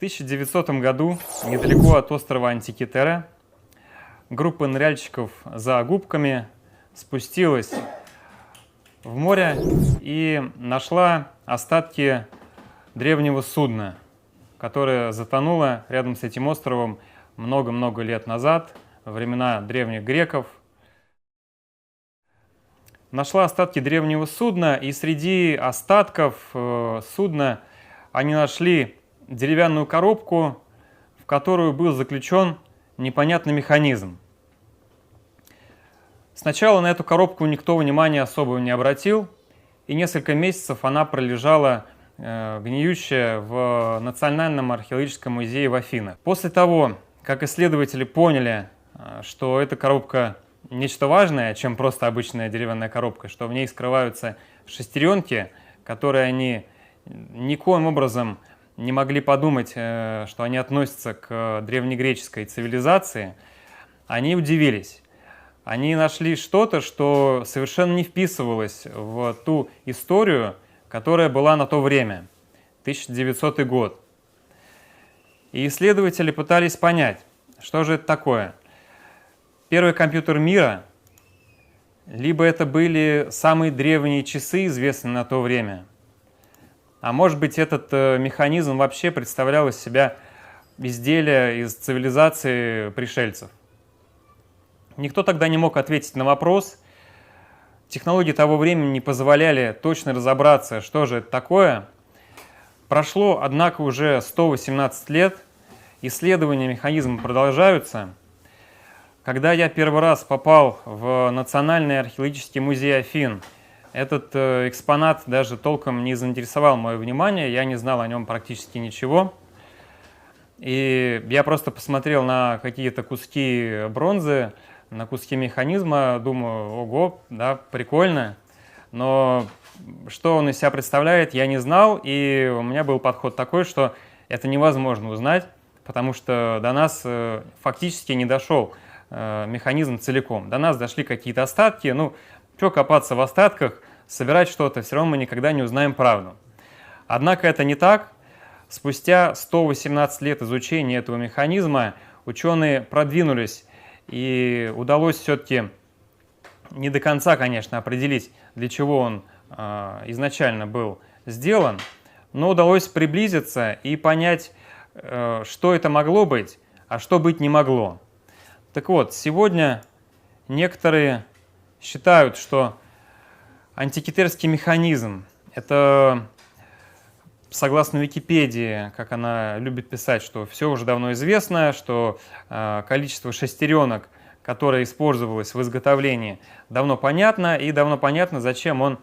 1900 году, недалеко от острова Антикитера, группа ныряльщиков за губками спустилась в море и нашла остатки древнего судна, которое затонуло рядом с этим островом много-много лет назад, во времена древних греков. Нашла остатки древнего судна, и среди остатков судна они нашли деревянную коробку, в которую был заключен непонятный механизм. Сначала на эту коробку никто внимания особого не обратил, и несколько месяцев она пролежала гниющая в Национальном археологическом музее в Афинах. После того, как исследователи поняли, что эта коробка нечто важное, чем просто обычная деревянная коробка, что в ней скрываются шестеренки, которые они никоим образом не могли подумать, что они относятся к древнегреческой цивилизации, они удивились. Они нашли что-то, что совершенно не вписывалось в ту историю, которая была на то время, 1900 год. И исследователи пытались понять, что же это такое. Первый компьютер мира, либо это были самые древние часы, известные на то время, а может быть, этот механизм вообще представлял из себя изделие из цивилизации пришельцев. Никто тогда не мог ответить на вопрос. Технологии того времени не позволяли точно разобраться, что же это такое. Прошло, однако, уже 118 лет, исследования механизма продолжаются. Когда я первый раз попал в Национальный археологический музей Афин, этот экспонат даже толком не заинтересовал мое внимание, я не знал о нем практически ничего. И я просто посмотрел на какие-то куски бронзы, на куски механизма, думаю, ого, да, прикольно. Но что он из себя представляет, я не знал, и у меня был подход такой, что это невозможно узнать, потому что до нас фактически не дошел механизм целиком. До нас дошли какие-то остатки, ну, что копаться в остатках, собирать что-то, все равно мы никогда не узнаем правду. Однако это не так. Спустя 118 лет изучения этого механизма ученые продвинулись, и удалось все-таки не до конца, конечно, определить, для чего он изначально был сделан, но удалось приблизиться и понять, что это могло быть, а что быть не могло. Так вот, сегодня некоторые считают, что антикитерский механизм – это, согласно Википедии, как она любит писать, что все уже давно известно, что количество шестеренок, которое использовалось в изготовлении, давно понятно, и давно понятно, зачем он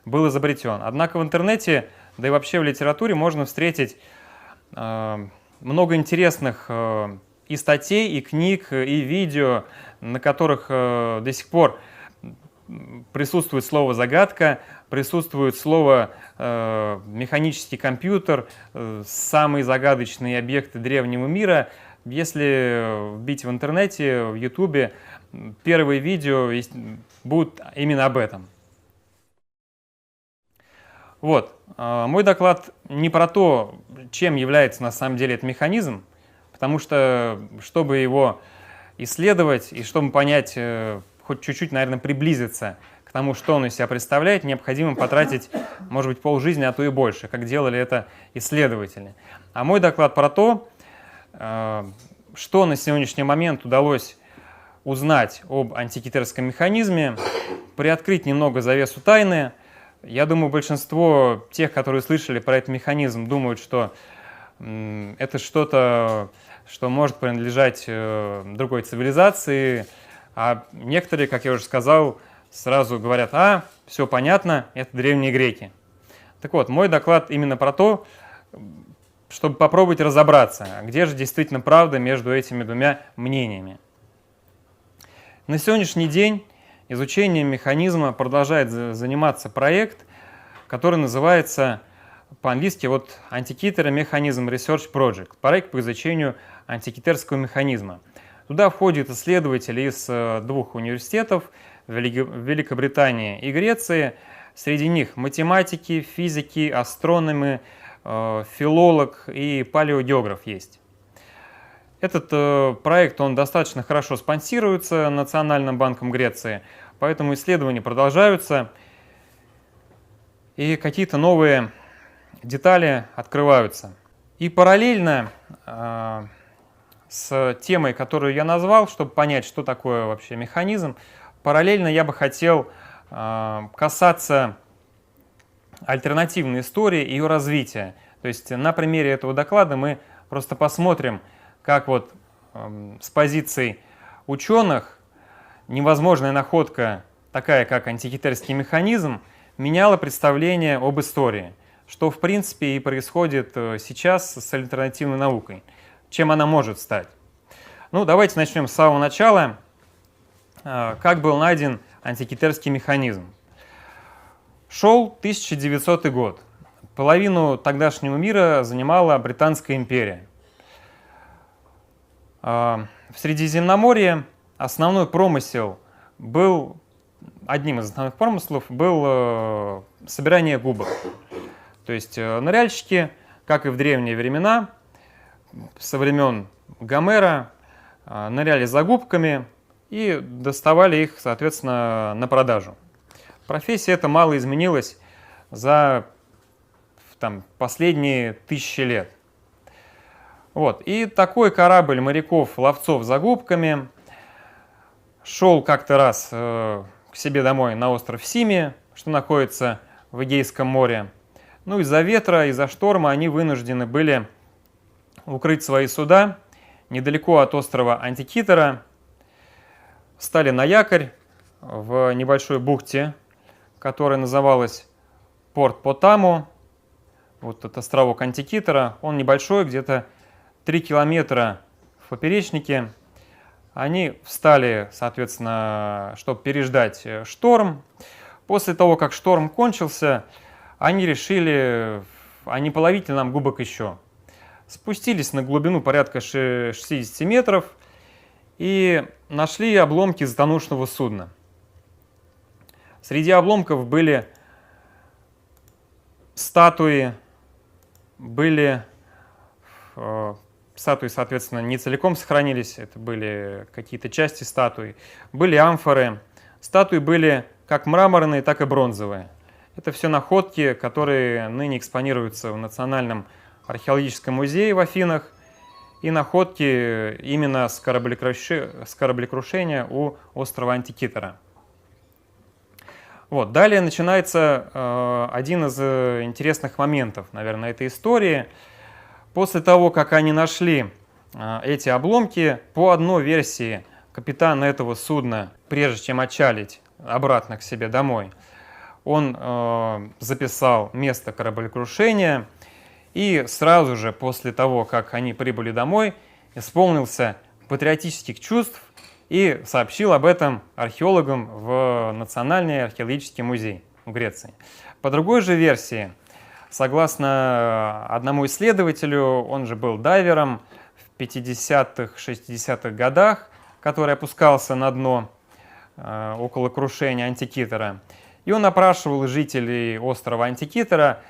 был изобретен. Однако в интернете, да и вообще в литературе можно встретить много интересных и статей, и книг, и видео, на которых до сих пор присутствует слово «загадка», присутствует слово «механический компьютер», самые загадочные объекты древнего мира. Если вбить в интернете, в Ютубе, первые видео будут именно об этом. Вот. Мой доклад не про то, чем является на самом деле этот механизм, потому что, чтобы его исследовать и чтобы понять, хоть чуть-чуть, наверное, приблизиться к тому, что он из себя представляет, необходимо потратить, может быть, полжизни, а то и больше, как делали это исследователи. А мой доклад про то, что на сегодняшний момент удалось узнать об антикитерском механизме, приоткрыть немного завесу тайны. Я думаю, большинство тех, которые слышали про этот механизм, думают, что это что-то, что может принадлежать другой цивилизации, а некоторые, как я уже сказал, сразу говорят: а, все понятно, это древние греки. Так вот, мой доклад именно про то, чтобы попробовать разобраться, где же действительно правда между этими двумя мнениями. На сегодняшний день изучением механизма продолжает заниматься проект, который называется по-английски Antikythera Mechanism Research Project, проект по изучению антикитерского механизма. Туда входят исследователи из двух университетов в Великобритании и Греции. Среди них математики, физики, астрономы, филолог и палеогеограф есть. Этот проект, он достаточно хорошо спонсируется Национальным банком Греции, поэтому исследования продолжаются, и какие-то новые детали открываются. И параллельно с темой, которую я назвал, чтобы понять, что такое вообще механизм, параллельно я бы хотел касаться альтернативной истории и ее развития. То есть на примере этого доклада мы просто посмотрим, как вот с позиций ученых невозможная находка, такая как антикитерский механизм, меняла представление об истории, что в принципе и происходит сейчас с альтернативной наукой, чем она может стать. Ну, давайте начнем с самого начала. Как был найден антикитерский механизм? Шел 1900 год. Половину тогдашнего мира занимала Британская империя. В Средиземноморье основной промысел был, одним из основных промыслов был собирание губок. То есть ныряльщики, как и в древние времена, со времен Гомера, ныряли за губками и доставали их, соответственно, на продажу. Профессия эта мало изменилась за последние 1000 лет. Вот. И такой корабль моряков-ловцов за губками шел как-то раз к себе домой на остров Сими, что находится в Эгейском море. Ну, из-за ветра, из-за шторма они вынуждены были укрыть свои суда недалеко от острова Антикитера, встали на якорь в небольшой бухте, которая называлась Порт Потамо. Вот этот островок Антикитера, он небольшой, где-то 3 километра в поперечнике. Они встали, соответственно, чтобы переждать шторм. После того, как шторм кончился, они решили, а не половить ли нам губок еще. Спустились на глубину порядка 60 метров и нашли обломки затонувшего судна. Среди обломков были статуи, статуи, соответственно, не целиком сохранились, это были какие-то части статуи, были амфоры. Статуи были как мраморные, так и бронзовые. Это все находки, которые ныне экспонируются в Национальном археологическом музее в Афинах, и находки именно с кораблекрушения у острова Антикитера. Вот. Далее начинается один из интересных моментов, наверное, этой истории. После того, как они нашли эти обломки, по одной версии капитан этого судна, прежде чем отчалить обратно к себе домой, он записал место кораблекрушения, и сразу же после того, как они прибыли домой, исполнился патриотических чувств и сообщил об этом археологам в Национальный археологический музей в Греции. По другой же версии, согласно одному исследователю, он же был дайвером в 50-х, 60-х годах, который опускался на дно около крушения Антикитера, и он опрашивал жителей острова Антикитера,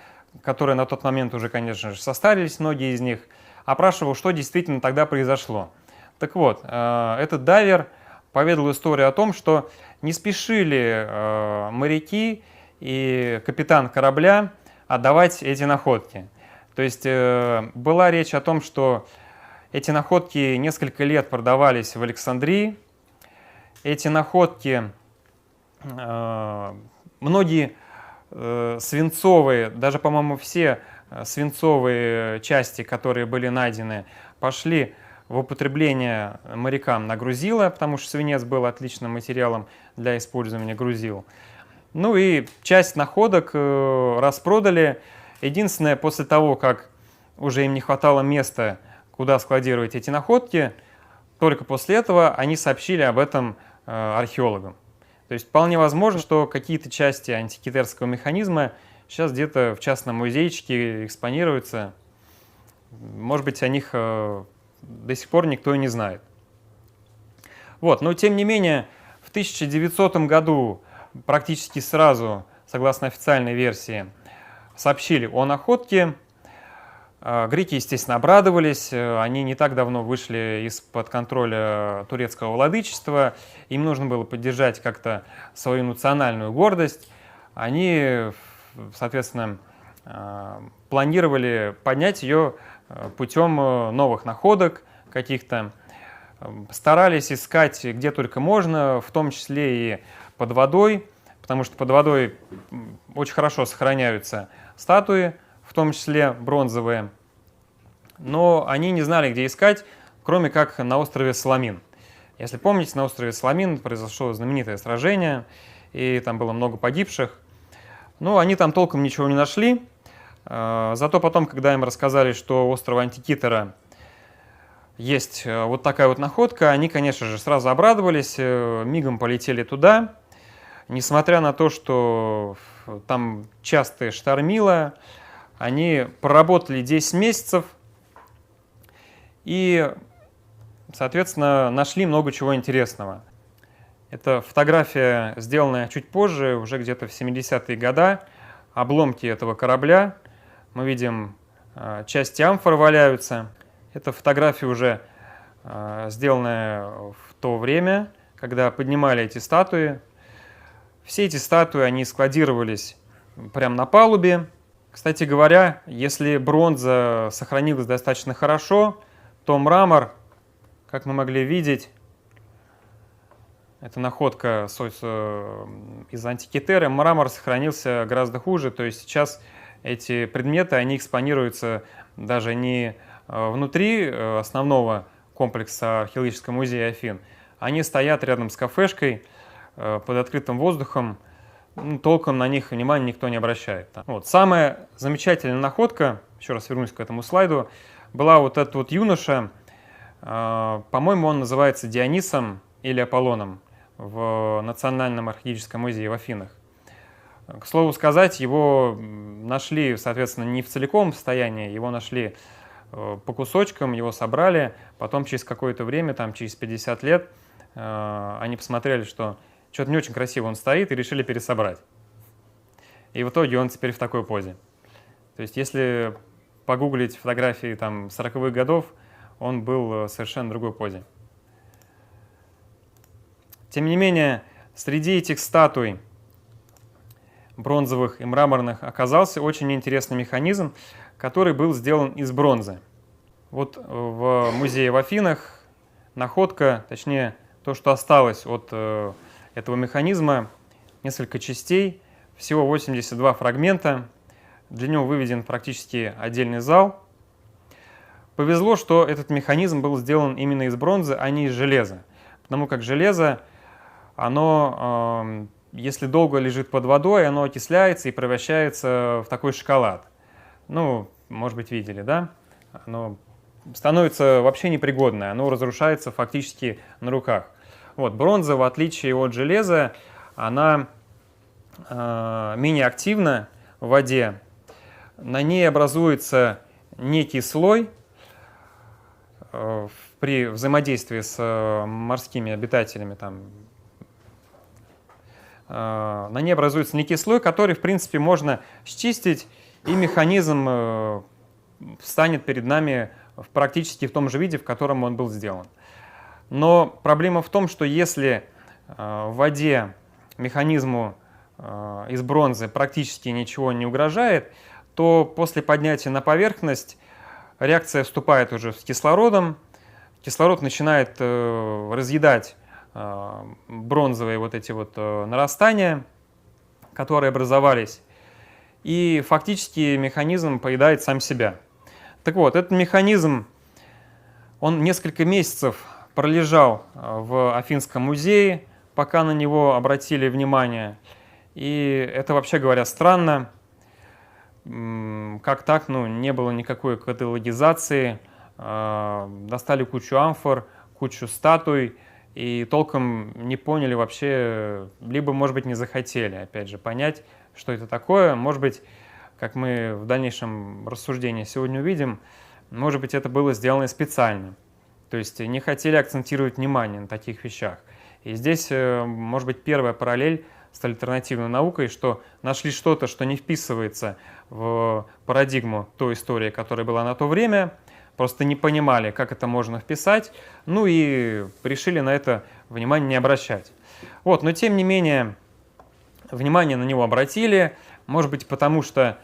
которые на тот момент уже, конечно же, состарились, многие из них, опрашивал, что действительно тогда произошло. Так вот, этот дайвер поведал историю о том, что не спешили моряки и капитан корабля отдавать эти находки. То есть была речь о том, что эти находки несколько лет продавались в Александрии. Эти находки, многие свинцовые, даже, по-моему, все свинцовые части, которые были найдены, пошли в употребление морякам на грузила, потому что свинец был отличным материалом для использования грузил. Ну и часть находок распродали. Единственное, после того, как уже им не хватало места, куда складировать эти находки, только после этого они сообщили об этом археологам. То есть вполне возможно, что какие-то части антикитерского механизма сейчас где-то в частном музейчике экспонируются. Может быть, о них до сих пор никто и не знает. Вот. Но тем не менее, в 1900 году практически сразу, согласно официальной версии, сообщили о находке. Греки, естественно, обрадовались, они не так давно вышли из-под контроля турецкого владычества, им нужно было поддержать как-то свою национальную гордость. Они, соответственно, планировали поднять ее путем новых находок каких-то, старались искать где только можно, в том числе и под водой, потому что под водой очень хорошо сохраняются статуи, в том числе бронзовые, но они не знали, где искать, кроме как на острове Саламин. Если помните, на острове Саламин произошло знаменитое сражение, и там было много погибших. Но они там толком ничего не нашли, зато потом, когда им рассказали, что у острова Антикитера есть вот такая вот находка, они, конечно же, сразу обрадовались, мигом полетели туда. Несмотря на то, что там часто штормило, они проработали 10 месяцев и, соответственно, нашли много чего интересного. Это фотография, сделанная чуть позже, уже где-то в 70-е годы, обломки этого корабля. Мы видим, части амфор валяются. Это фотография уже сделанная в то время, когда поднимали эти статуи. Все эти статуи, они складировались прямо на палубе. Кстати говоря, если бронза сохранилась достаточно хорошо, то мрамор, как мы могли видеть, это находка из Антикитеры, мрамор сохранился гораздо хуже. То есть сейчас эти предметы, они экспонируются даже не внутри основного комплекса археологического музея Афин. Они стоят рядом с кафешкой под открытым воздухом, толком на них внимания никто не обращает. Вот. Самая замечательная находка, еще раз вернусь к этому слайду, была вот этот вот юноша, по-моему, он называется Дионисом или Аполлоном в Национальном археологическом музее в Афинах. К слову сказать, его нашли, соответственно, не в целиком состоянии, его нашли по кусочкам, его собрали, потом через какое-то время, там через 50 лет, они посмотрели, что что-то не очень красиво он стоит, и решили пересобрать. И в итоге он теперь в такой позе. То есть если погуглить фотографии там 40-х годов, он был в совершенно другой позе. Тем не менее, среди этих статуй бронзовых и мраморных оказался очень интересный механизм, который был сделан из бронзы. Вот в музее в Афинах находка, точнее то, что осталось от этого механизма, несколько частей, всего 82 фрагмента. Для него выведен практически отдельный зал. Повезло, что этот механизм был сделан именно из бронзы, а не из железа. Потому как железо, оно, если долго лежит под водой, оно окисляется и превращается в такой шоколад. Ну, может быть, видели, да? Оно становится вообще непригодное, оно разрушается фактически на руках. Вот, бронза, в отличие от железа, она менее активна в воде. На ней образуется некий слой при взаимодействии с морскими обитателями. На ней образуется некий слой, который, в принципе, можно счистить, и механизм встанет перед нами практически в том же виде, в котором он был сделан. Но проблема в том, что если в воде механизму из бронзы практически ничего не угрожает, то после поднятия на поверхность реакция вступает уже с кислородом. Кислород начинает разъедать бронзовые вот эти вот нарастания, которые образовались, и фактически механизм поедает сам себя. Так вот, этот механизм, он несколько месяцев пролежал в Афинском музее, пока на него обратили внимание. И это, вообще говоря, странно. Как так? Ну, не было никакой каталогизации. Достали кучу амфор, кучу статуй, и толком не поняли вообще, либо, может быть, не захотели, опять же, понять, что это такое. Может быть, как мы в дальнейшем рассуждении сегодня увидим, может быть, это было сделано специально. То есть не хотели акцентировать внимание на таких вещах. И здесь, может быть, первая параллель с альтернативной наукой, что нашли что-то, что не вписывается в парадигму той истории, которая была на то время, просто не понимали, как это можно вписать, ну и решили на это внимание не обращать. Вот, но тем не менее, внимание на него обратили, может быть, потому что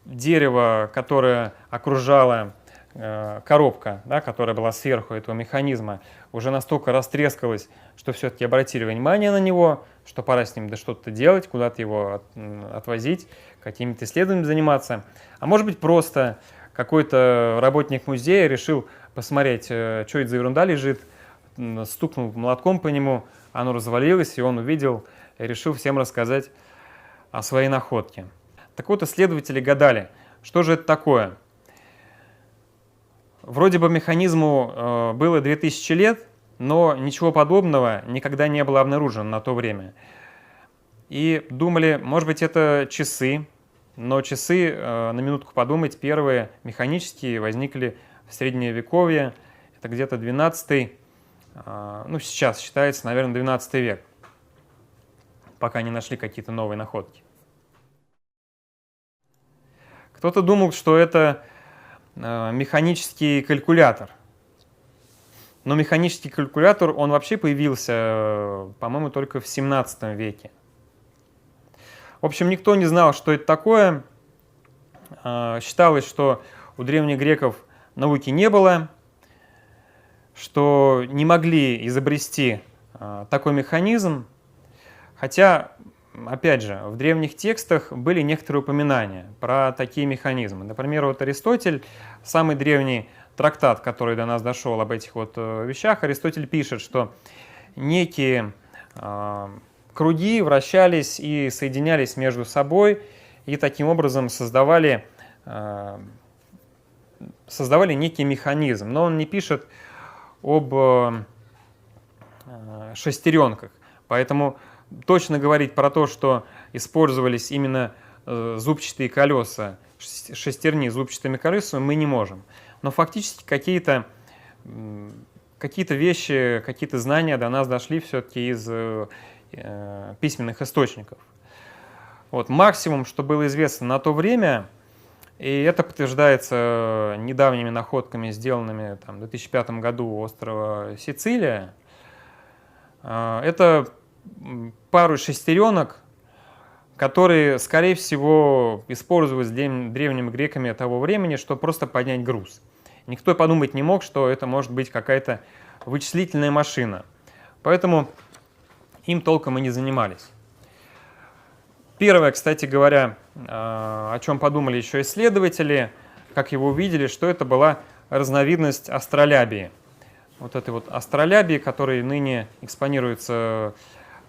дерево, которое окружало коробка, да, которая была сверху этого механизма, уже настолько растрескалась, что все-таки обратили внимание на него, что пора с ним да что-то делать, куда-то его отвозить, какими-то исследованиями заниматься. А может быть, просто какой-то работник музея решил посмотреть, что это за ерунда лежит, стукнул молотком по нему, оно развалилось, и он увидел и решил всем рассказать о своей находке. Так вот, исследователи гадали, что же это такое. Вроде бы механизму было 2000 лет, но ничего подобного никогда не было обнаружено на то время. И думали, может быть, это часы, но часы, на минутку подумать, первые механические возникли в Средневековье, это где-то 12, ну сейчас считается, наверное, 12 век, пока не нашли какие-то новые находки. Кто-то думал, что это механический калькулятор. Но механический калькулятор, он вообще появился, по-моему, только в 17 веке. В общем, никто не знал, что это такое. Считалось, что у древних греков науки не было, что не могли изобрести такой механизм. Хотя, опять же, в древних текстах были некоторые упоминания про такие механизмы. Например, вот Аристотель, самый древний трактат, который до нас дошел об этих вот вещах, Аристотель пишет, что некие круги вращались и соединялись между собой, и таким образом создавали некий механизм. Но он не пишет об шестеренках, поэтому точно говорить про то, что использовались именно зубчатые колеса, шестерни с зубчатыми колесами, мы не можем. Но фактически какие-то вещи, какие-то знания до нас дошли все-таки из письменных источников. Вот, максимум, что было известно на то время, и это подтверждается недавними находками, сделанными в 2005 году у острова Сицилия, это пару шестеренок, которые, скорее всего, использовались древними греками того времени, чтобы просто поднять груз. Никто подумать не мог, что это может быть какая-то вычислительная машина. Поэтому им толком и не занимались. Первое, кстати говоря, о чем подумали еще исследователи, как его увидели, что это была разновидность астролябии. Вот этой вот астролябии, которая ныне экспонируется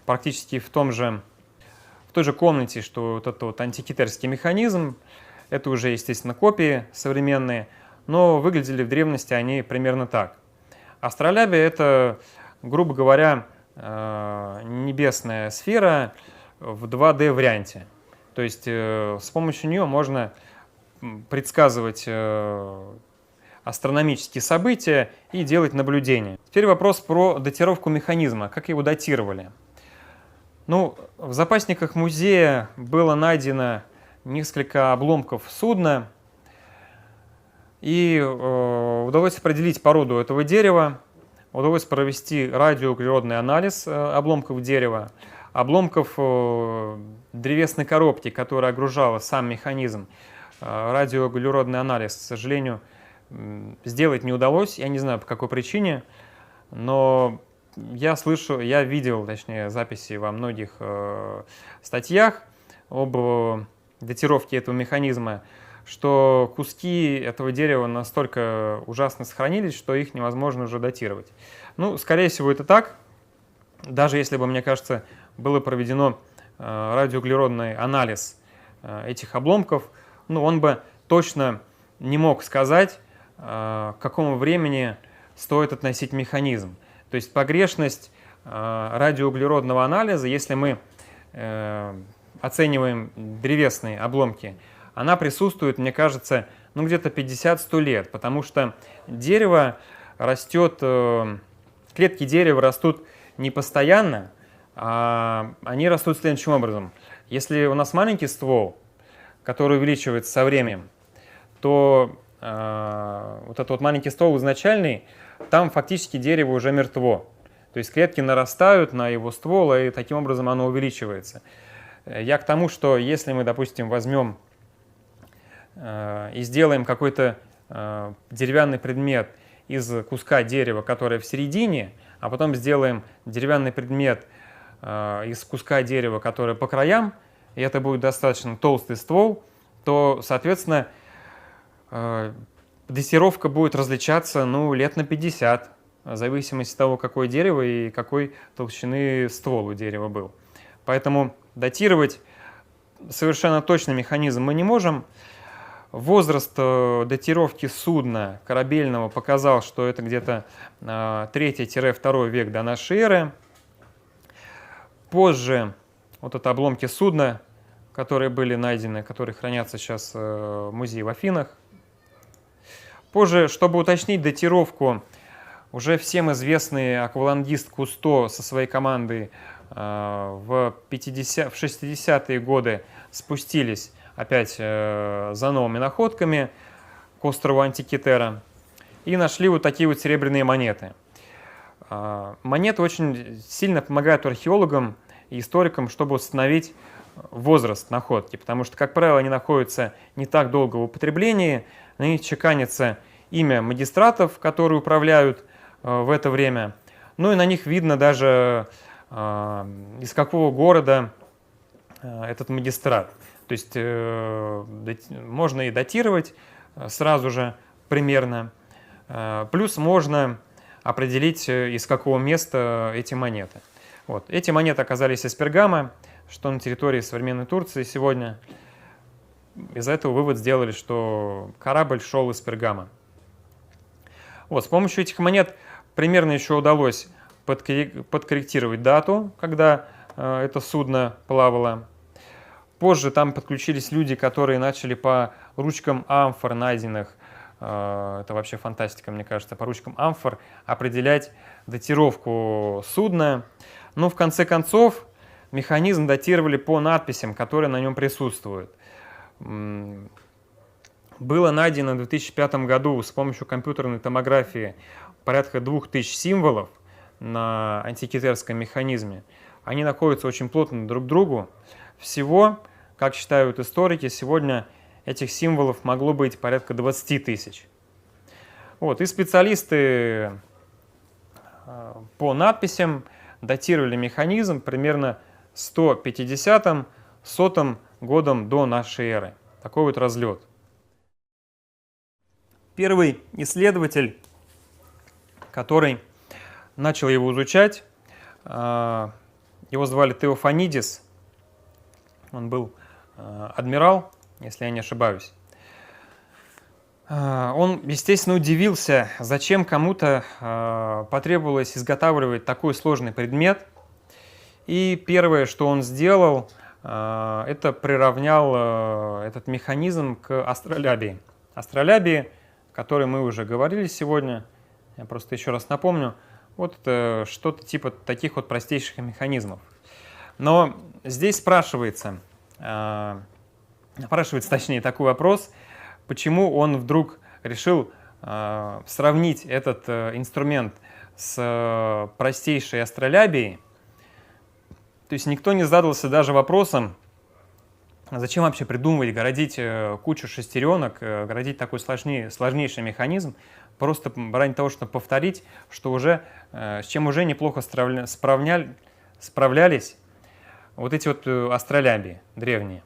практически в той же комнате, что вот этот вот антикитерский механизм. Это уже, естественно, копии современные, но выглядели в древности они примерно так. Астролябия — это, грубо говоря, небесная сфера в 2D варианте. То есть с помощью нее можно предсказывать астрономические события и делать наблюдения. Теперь вопрос про датировку механизма. Как его датировали? Ну, в запасниках музея было найдено несколько обломков судна, и удалось определить породу этого дерева, удалось провести радиоуглеродный анализ обломков дерева, обломков древесной коробки, которая окружала сам механизм. Радиоуглеродный анализ, к сожалению, сделать не удалось, я не знаю по какой причине, но я видел, точнее, записи во многих статьях об датировке этого механизма, что куски этого дерева настолько ужасно сохранились, что их невозможно уже датировать. Ну, скорее всего, это так. Даже если бы, мне кажется, было проведено радиоуглеродный анализ этих обломков, ну, он бы точно не мог сказать, к какому времени стоит относить механизм. То есть погрешность радиоуглеродного анализа, если мы оцениваем древесные обломки, она присутствует, мне кажется, ну, где-то 50-100 лет, потому что дерево растет, клетки дерева растут не постоянно, они растут следующим образом. Если у нас маленький ствол, который увеличивается со временем, то вот этот вот маленький ствол изначальный, там фактически дерево уже мертво. То есть клетки нарастают на его ствол, и таким образом оно увеличивается. Я к тому, что если мы, допустим, возьмем и сделаем какой-то деревянный предмет из куска дерева, которое в середине, а потом сделаем деревянный предмет из куска дерева, которое по краям, и это будет достаточно толстый ствол, то, соответственно, датировка будет различаться лет на 50, в зависимости от того, какое дерево и какой толщины ствол у дерева был. Поэтому датировать совершенно точный механизм мы не можем. Возраст датировки судна корабельного показал, что это где-то 3-2 век до нашей эры. Позже вот это обломки судна, которые были найдены, которые хранятся сейчас в музее в Афинах. Позже, чтобы уточнить датировку, уже всем известный аквалангист Кусто со своей командой в 60-е годы спустились опять за новыми находками к острову Антикитера и нашли вот такие вот серебряные монеты. Монеты очень сильно помогают археологам и историкам, чтобы установить возраст находки, потому что, как правило, они находятся не так долго в употреблении, на них чеканится имя магистратов, которые управляют в это время, и на них видно даже, из какого города этот магистрат. То есть можно и датировать сразу же примерно, плюс можно определить, из какого места эти монеты. Вот. Эти монеты оказались из Пергама, что на территории современной Турции сегодня. Из этого вывод сделали, что корабль шел из Пергама. Вот. С помощью этих монет примерно еще удалось подкорректировать дату, когда это судно плавало. Позже там подключились люди, которые начали по ручкам амфор, найденных, это вообще фантастика, мне кажется, по ручкам амфор определять датировку судна. Но в конце концов механизм датировали по надписям, которые на нем присутствуют. Было найдено в 2005 году с помощью компьютерной томографии порядка 2000 символов на антикитерском механизме. Они находятся очень плотно друг к другу. Всего, как считают историки, сегодня этих символов могло быть порядка 20 тысяч. Вот. И специалисты по надписям датировали механизм примерно 150-100 годом до нашей эры. Такой вот разлет. Первый исследователь, который начал его изучать, его звали Теофанидис. Он был адмирал, если я не ошибаюсь. Он, естественно, удивился, зачем кому-то потребовалось изготавливать такой сложный предмет. И первое, что он сделал, это приравнял этот механизм к астролябии. Астролябии, о которой мы уже говорили сегодня, я просто еще раз напомню, вот это что-то типа таких вот простейших механизмов. Но здесь спрашивается точнее такой вопрос, почему он вдруг решил сравнить этот инструмент с простейшей астролябией. То есть никто не задался даже вопросом, зачем вообще придумывать, городить кучу шестеренок, городить такой сложнейший механизм, просто ради того, чтобы повторить, что уже, с чем уже неплохо справлялись вот эти вот астролябии древние.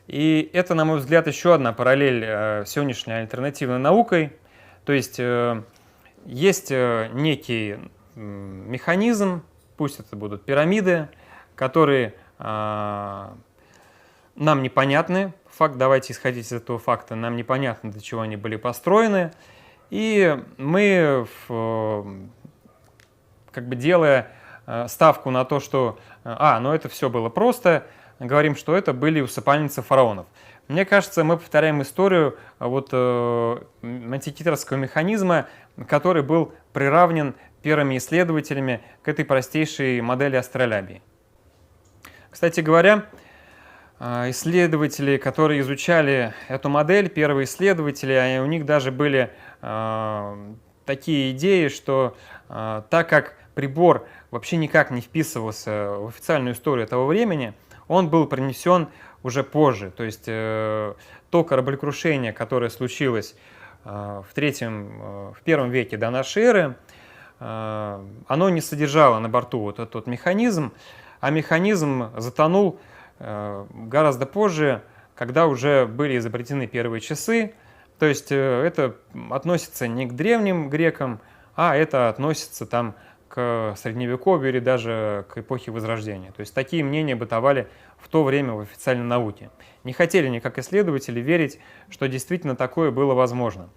И это, на мой взгляд, еще одна параллель с сегодняшней альтернативной наукой. То есть есть некий механизм, пусть это будут пирамиды, которые нам непонятны. Давайте исходить из этого факта, нам непонятно, для чего они были построены. И мы, делая ставку на то, что это все было просто, говорим, что это были усыпальницы фараонов. Мне кажется, мы повторяем историю антикитерского механизма, который был приравнен первыми исследователями к этой простейшей модели астролябии. Кстати говоря, исследователи, которые изучали эту модель, первые исследователи, у них даже были такие идеи, что так как прибор вообще никак не вписывался в официальную историю того времени, он был принесен уже позже. То есть то кораблекрушение, которое случилось в первом веке до нашей эры, оно не содержало на борту вот этот вот механизм, а механизм затонул гораздо позже, когда уже были изобретены первые часы. То есть это относится не к древним грекам, а это относится там к Средневековью или даже к эпохе Возрождения. То есть такие мнения бытовали в то время в официальной науке. Не хотели никак исследователи верить, что действительно такое было возможно.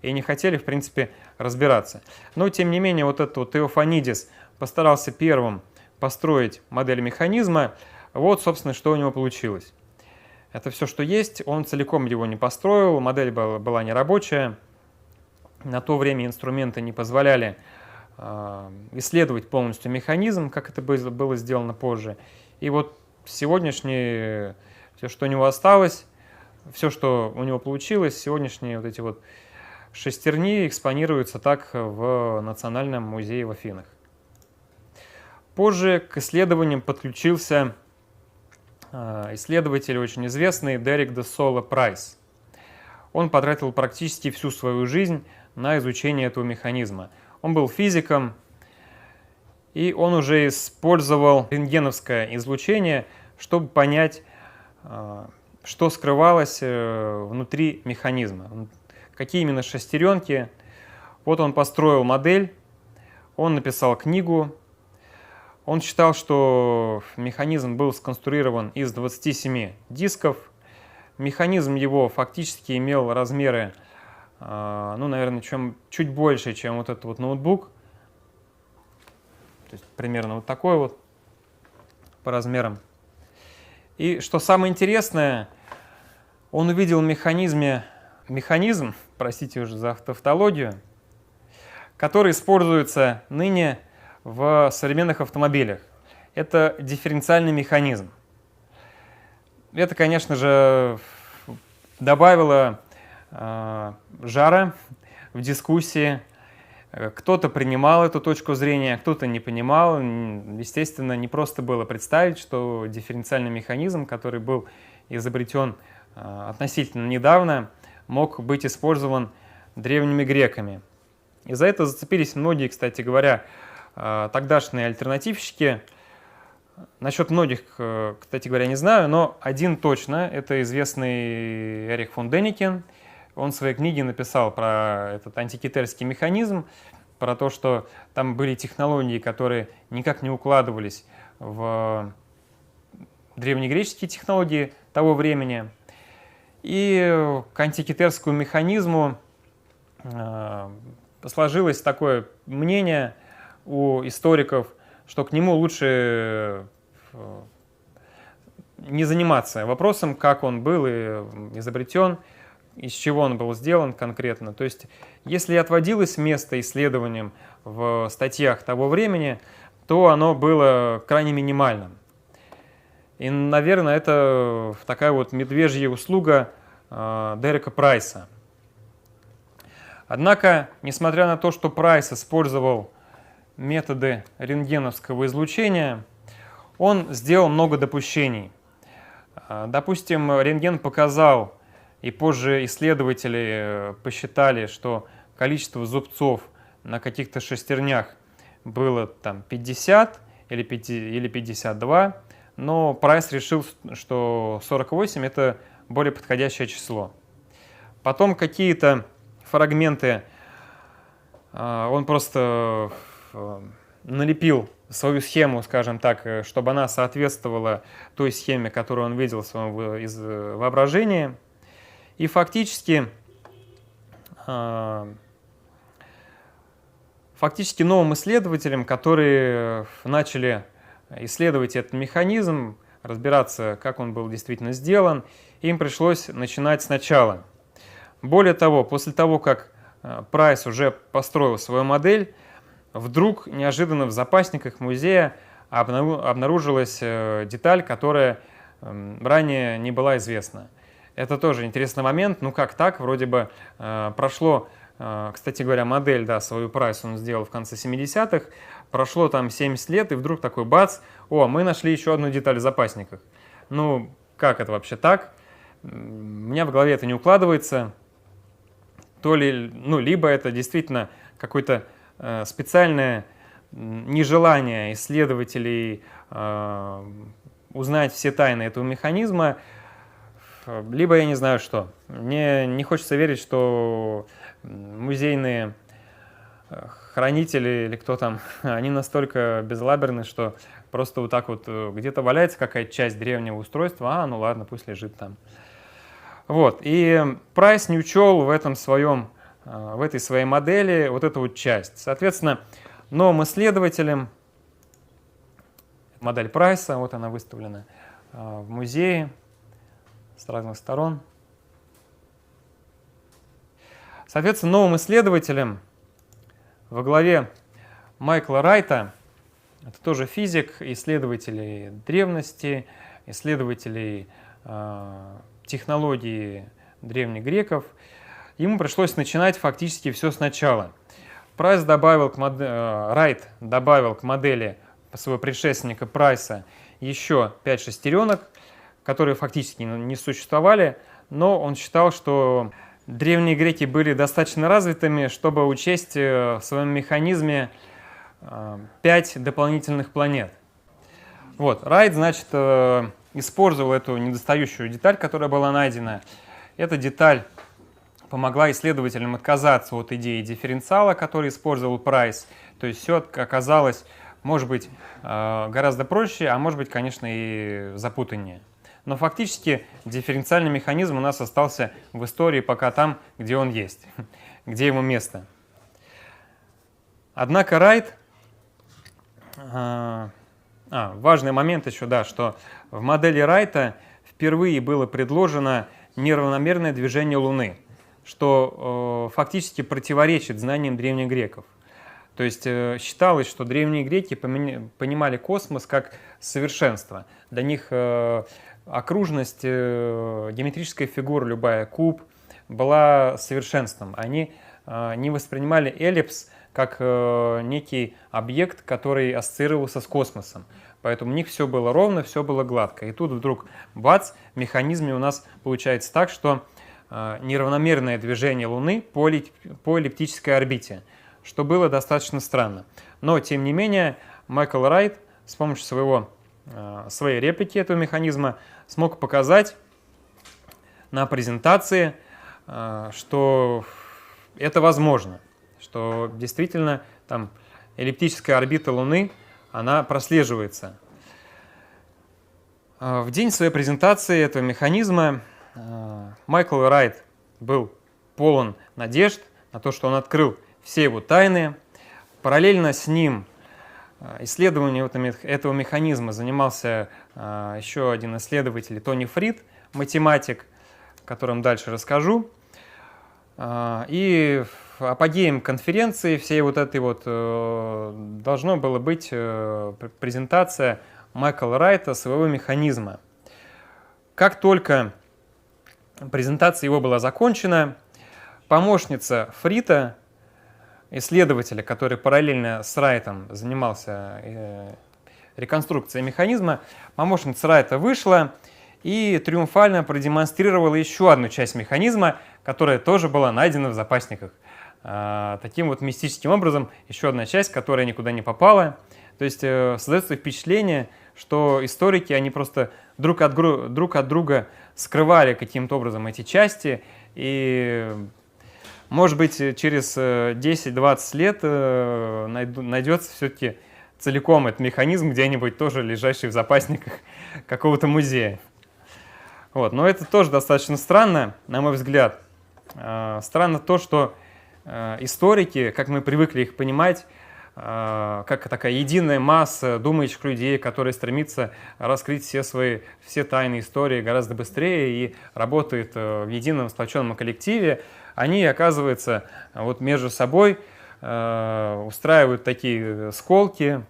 И не хотели, в принципе, разбираться. Но, тем не менее, вот этот вот Теофанидис постарался первым построить модель механизма. Вот, собственно, что у него получилось. Это все, что есть. Он целиком его не построил, модель была нерабочая. На то время инструменты не позволяли исследовать полностью механизм, как это было сделано позже. И вот сегодняшнее, все, что у него осталось, все, что у него получилось, сегодняшние вот эти вот шестерни экспонируются так в Национальном музее в Афинах. Позже к исследованиям подключился исследователь очень известный Дерек де Соло Прайс. Он потратил практически всю свою жизнь на изучение этого механизма. Он был физиком, и он уже использовал рентгеновское излучение, чтобы понять, что скрывалось внутри механизма, какие именно шестеренки. Вот он построил модель, он написал книгу. Он считал, что механизм был сконструирован из 27 дисков. Механизм его фактически имел размеры, ну, наверное, чуть больше, чем вот этот вот ноутбук. То есть примерно вот такой вот по размерам. И что самое интересное, он увидел механизм, простите уже за тавтологию, который используется ныне в современных автомобилях. Это дифференциальный механизм. Это, конечно же, добавило жара в дискуссии. Кто-то принимал эту точку зрения, кто-то не понимал. Естественно, не просто было представить, что дифференциальный механизм, который был изобретен относительно недавно, мог быть использован древними греками. И за это зацепились многие, кстати говоря, тогдашние альтернативщики. Насчет многих, кстати говоря, не знаю, но один точно, это известный Эрих фон Деникин. Он в своей книге написал про этот антикитерский механизм, про то, что там были технологии, которые никак не укладывались в древнегреческие технологии того времени. И к антикитерскому механизму сложилось такое мнение у историков, что к нему лучше не заниматься вопросом, как он был изобретен, из чего он был сделан конкретно. То есть, если отводилось место исследованиям в статьях того времени, то оно было крайне минимальным. И, наверное, это такая вот медвежья услуга Дерека Прайса. Однако, несмотря на то, что Прайс использовал методы рентгеновского излучения, он сделал много допущений. Допустим, рентген показал, и позже исследователи посчитали, что количество зубцов на каких-то шестернях было там 50 или 52, но Прайс решил, что 48 – это более подходящее число. Потом какие-то фрагменты он просто налепил свою схему, скажем так, чтобы она соответствовала той схеме, которую он видел в своем воображении. И фактически новым исследователям, которые начали исследовать этот механизм, разбираться, как он был действительно сделан, им пришлось начинать сначала. Более того, после того, как Прайс уже построил свою модель, вдруг неожиданно в запасниках музея обнаружилась деталь, которая ранее не была известна. Это тоже интересный момент. Ну как так? Вроде бы прошло, кстати говоря, модель, да, свою Прайс он сделал в конце 70-х, прошло там 70 лет, и вдруг такой бац, о, мы нашли еще одну деталь в запасниках. Ну, как это вообще так? У меня в голове это не укладывается. То ли, ну, либо это действительно какое-то специальное нежелание исследователей узнать все тайны этого механизма, либо я не знаю что. Мне не хочется верить, что музейные хранители или кто там, они настолько безалаберны, что просто вот так вот где-то валяется какая-то часть древнего устройства, ну ладно, пусть лежит там. Вот, и Прайс не учел в этой своей модели вот эту вот часть. Соответственно, новым исследователям модель Прайса, вот она выставлена в музее с разных сторон. Соответственно, новым исследователем во главе Майкла Райта, это тоже физик, исследователей древности, исследователей технологии древних греков, ему пришлось начинать фактически все сначала. Райт добавил к модели своего предшественника Прайса еще 5 шестеренок, которые фактически не существовали, но он считал, что древние греки были достаточно развитыми, чтобы учесть в своем механизме 5 дополнительных планет. Вот, Райт, значит, использовал эту недостающую деталь, которая была найдена. Эта деталь помогла исследователям отказаться от идеи дифференциала, который использовал Прайс. То есть все оказалось, может быть, гораздо проще, а может быть, конечно, и запутаннее. Но фактически дифференциальный механизм у нас остался в истории пока там, где он есть, где ему место. Однако Райт... важный момент еще, да, что в модели Райта впервые было предложено неравномерное движение Луны, что фактически противоречит знаниям древних греков. То есть считалось, что древние греки понимали космос как совершенство. Для них окружность, геометрическая фигура, любая, куб, была совершенством. Они не воспринимали эллипс как некий объект, который ассоциировался с космосом. Поэтому у них все было ровно, все было гладко. И тут вдруг, бац, в механизме у нас получается так, что неравномерное движение Луны по эллиптической орбите, что было достаточно странно. Но, тем не менее, Майкл Райт с помощью своей реплики этого механизма смог показать на презентации, что это возможно, что действительно там эллиптическая орбита Луны, она прослеживается. В день своей презентации этого механизма Майкл Райт был полон надежд на то, что он открыл все его тайны. Параллельно с ним исследованием этого механизма занимался еще один исследователь, Тони Фрид, математик, о котором дальше расскажу. И апогеем конференции всей вот этой вот должно было быть презентация Майкла Райта своего механизма. Как только презентация его была закончена, помощница Фрита, исследователя, который параллельно с Райтом занимался реконструкцией механизма, помощница Райта вышла и триумфально продемонстрировала еще одну часть механизма, которая тоже была найдена в запасниках. Таким вот мистическим образом, еще одна часть, которая никуда не попала. То есть создается впечатление, что историки, они просто друг от друга скрывали каким-то образом эти части, и, может быть, через 10-20 лет найдется все-таки целиком этот механизм где-нибудь тоже лежащий в запасниках какого-то музея. Вот. Но это тоже достаточно странно, на мой взгляд. Странно то, что историки, как мы привыкли их понимать, как такая единая масса думающих людей, которые стремится раскрыть все тайны истории гораздо быстрее и работают в едином сплоченном коллективе, они, оказывается, вот между собой устраивают такие сколки,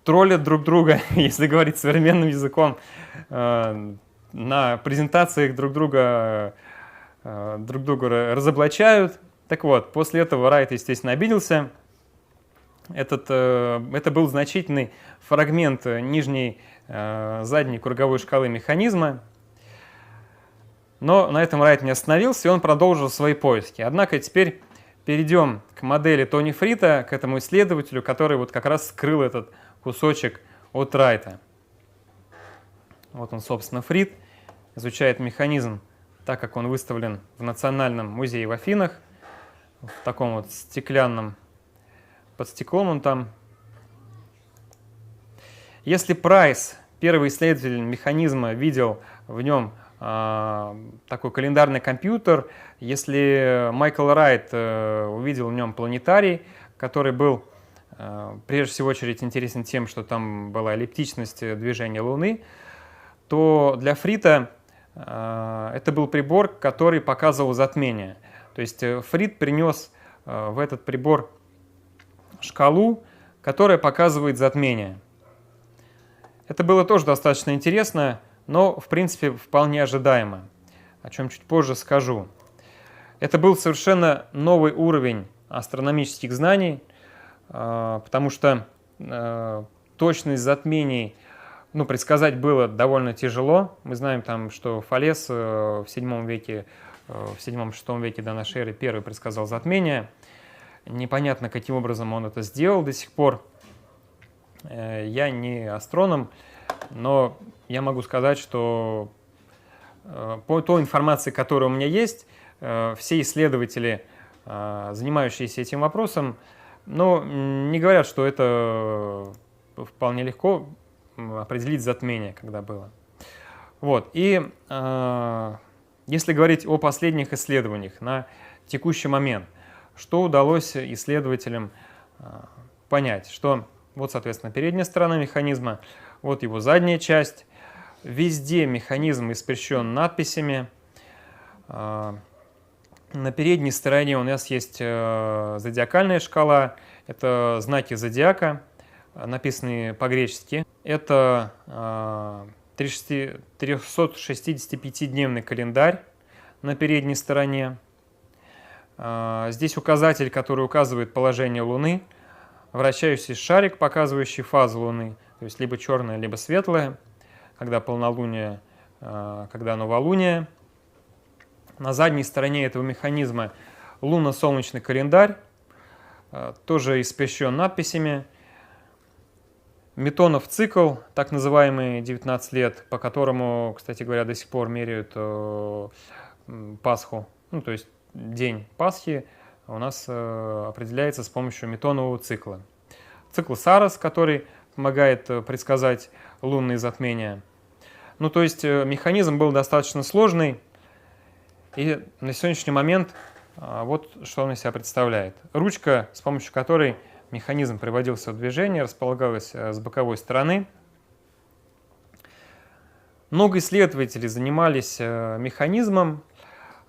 троллят друг друга, если говорить современным языком, на презентациях друг друга разоблачают. Так вот, после этого Райт, естественно, обиделся. Это был значительный фрагмент нижней задней круговой шкалы механизма. Но на этом Райт не остановился, и он продолжил свои поиски. Однако теперь перейдем к модели Тони Фрита, к этому исследователю, который вот как раз скрыл этот кусочек от Райта. Вот он, собственно, Фрит, изучает механизм так, как он выставлен в Национальном музее в Афинах, в таком вот стеклянном, под стеклом он там. Если Прайс, первый исследователь механизма, видел в нем такой календарный компьютер, если Майкл Райт увидел в нем планетарий, который был прежде всего очередь интересен тем, что там была эллиптичность движения Луны, то для Фрита это был прибор, который показывал затмение. То есть Фрит принес в этот прибор шкалу, которая показывает затмение. Это было тоже достаточно интересно, но, в принципе, вполне ожидаемо, о чем чуть позже скажу. Это был совершенно новый уровень астрономических знаний, потому что точность затмений предсказать было довольно тяжело. Мы знаем, там, что Фалес в 7 веке, в 7-6 веке до нашей эры первый предсказал затмение. Непонятно, каким образом он это сделал до сих пор. Я не астроном, но я могу сказать, что по той информации, которая у меня есть, все исследователи, занимающиеся этим вопросом, не говорят, что это вполне легко определить затмение, когда было. Вот. И если говорить о последних исследованиях на текущий момент, что удалось исследователям понять, что вот, соответственно, передняя сторона механизма, вот его задняя часть, везде механизм испещрен надписями. На передней стороне у нас есть зодиакальная шкала, это знаки зодиака, написанные по-гречески. Это 365-дневный календарь на передней стороне. Здесь указатель, который указывает положение Луны, вращающийся шарик, показывающий фазу Луны, то есть либо черная, либо светлая, когда полнолуние, когда новолуние. На задней стороне этого механизма лунно-солнечный календарь, тоже испещрен надписями. Метонов цикл, так называемый 19 лет, по которому, кстати говоря, до сих пор меряют Пасху, то есть день Пасхи у нас определяется с помощью метонового цикла. Цикл Сарос, который помогает предсказать лунные затмения. То есть механизм был достаточно сложный, и на сегодняшний момент вот что он из себя представляет. Ручка, с помощью которой механизм приводился в движение, располагалась с боковой стороны. Много исследователей занимались механизмом.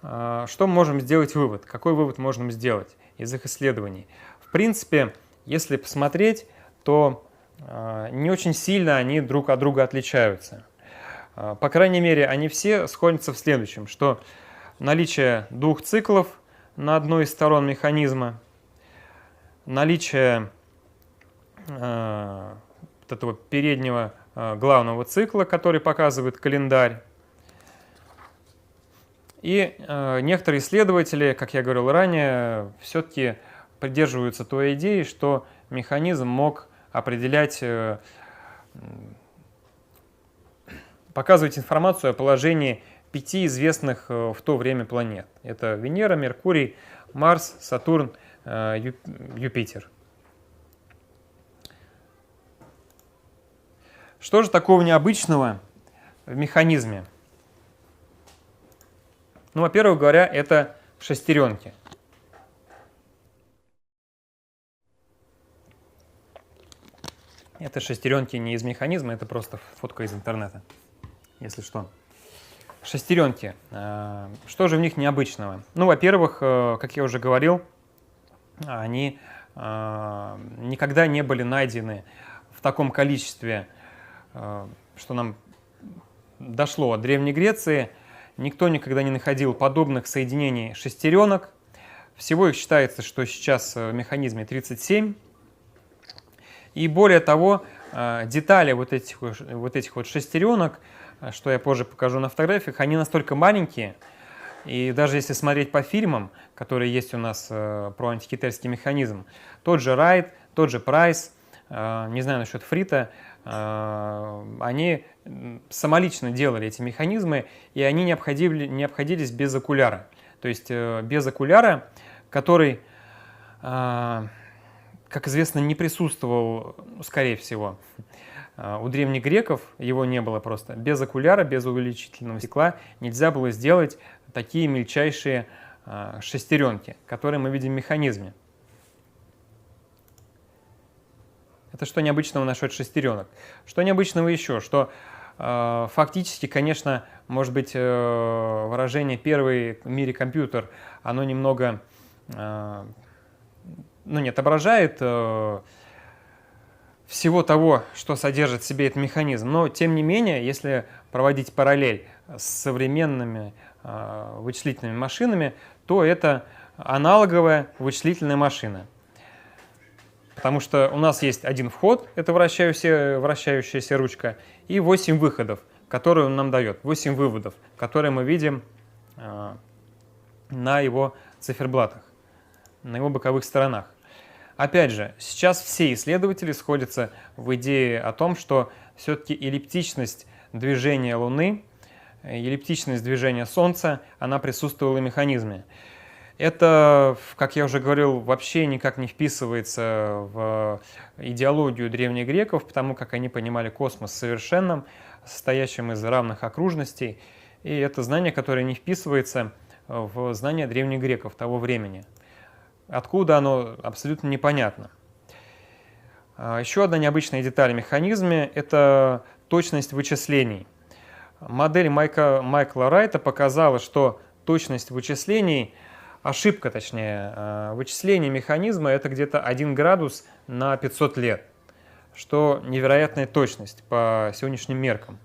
Что мы можем сделать вывод? Какой вывод можем сделать из их исследований? В принципе, если посмотреть, то не очень сильно они друг от друга отличаются. По крайней мере, они все сходятся в следующем, что наличие двух циклов на одной из сторон механизма, наличие этого переднего главного цикла, который показывает календарь. И некоторые исследователи, как я говорил ранее, все-таки придерживаются той идеи, что механизм мог определять, показывать информацию о положении 5 известных в то время планет. Это Венера, Меркурий, Марс, Сатурн, Юпитер. Что же такого необычного в механизме? Во-первых говоря, это шестеренки. Это шестеренки не из механизма, это просто фотка из интернета, если что. Шестеренки. Что же в них необычного? Во-первых, как я уже говорил, они никогда не были найдены в таком количестве, что нам дошло от Древней Греции. Никто никогда не находил подобных соединений шестеренок. Всего их считается, что сейчас в механизме 37. И более того, детали вот этих вот шестеренок, что я позже покажу на фотографиях, они настолько маленькие, и даже если смотреть по фильмам, которые есть у нас про антикитайский механизм, тот же Райт, тот же Прайс, не знаю насчет Фрита, они самолично делали эти механизмы, и они не обходились без окуляра. То есть без окуляра, который, как известно, не присутствовал, скорее всего, у древних греков, его не было просто. Без окуляра, без увеличительного стекла нельзя было сделать такие мельчайшие шестеренки, которые мы видим в механизме. Это что необычного насчет шестеренок? Что необычного еще? Что фактически, конечно, может быть, выражение «первый в мире компьютер», оно немного не отображает всего того, что содержит в себе этот механизм. Но, тем не менее, если проводить параллель с современными вычислительными машинами, то это аналоговая вычислительная машина. Потому что у нас есть один вход, это вращающаяся ручка, и 8 выходов, которые он нам дает, 8 выводов, которые мы видим на его циферблатах, на его боковых сторонах. Опять же, сейчас все исследователи сходятся в идее о том, что все-таки эллиптичность движения Луны, эллиптичность движения Солнца, она присутствовала в механизме. Это, как я уже говорил, вообще никак не вписывается в идеологию древних греков, потому как они понимали космос совершенным, состоящим из равных окружностей. И это знание, которое не вписывается в знания древних греков того времени. Откуда оно, абсолютно непонятно. Еще одна необычная деталь в механизме – это точность вычислений. Модель Майкла Райта показала, что точность вычислений, ошибка точнее, вычисления механизма – это где-то 1 градус на 500 лет, что невероятная точность по сегодняшним меркам.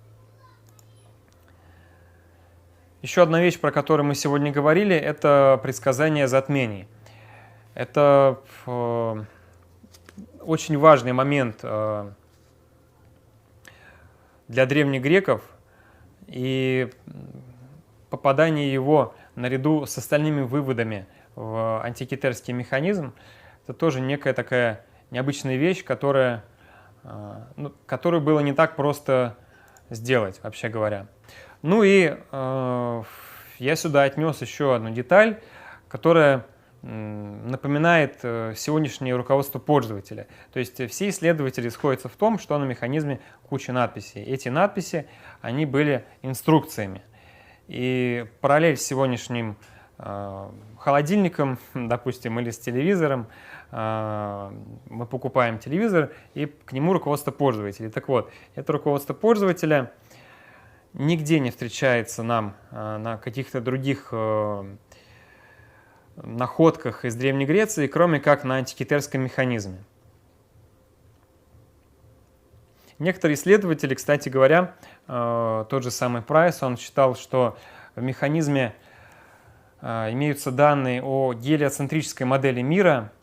Еще одна вещь, про которую мы сегодня говорили, это предсказание затмений. Это очень важный момент для древних греков, и попадание его наряду с остальными выводами в антикитайский механизм – это тоже некая такая необычная вещь, которую было не так просто сделать, вообще говоря. Ну и я сюда отнес еще одну деталь, которая напоминает сегодняшнее руководство пользователя. То есть все исследователи сходятся в том, что на механизме куча надписей. Эти надписи, они были инструкциями. И параллель с сегодняшним холодильником, допустим, или с телевизором, мы покупаем телевизор, и к нему руководство пользователя. Так вот, это руководство пользователя нигде не встречается нам на каких-то других находках из Древней Греции, кроме как на антикитайском механизме. Некоторые исследователи, кстати говоря, тот же самый Прайс, он считал, что в механизме имеются данные о гелиоцентрической модели мира,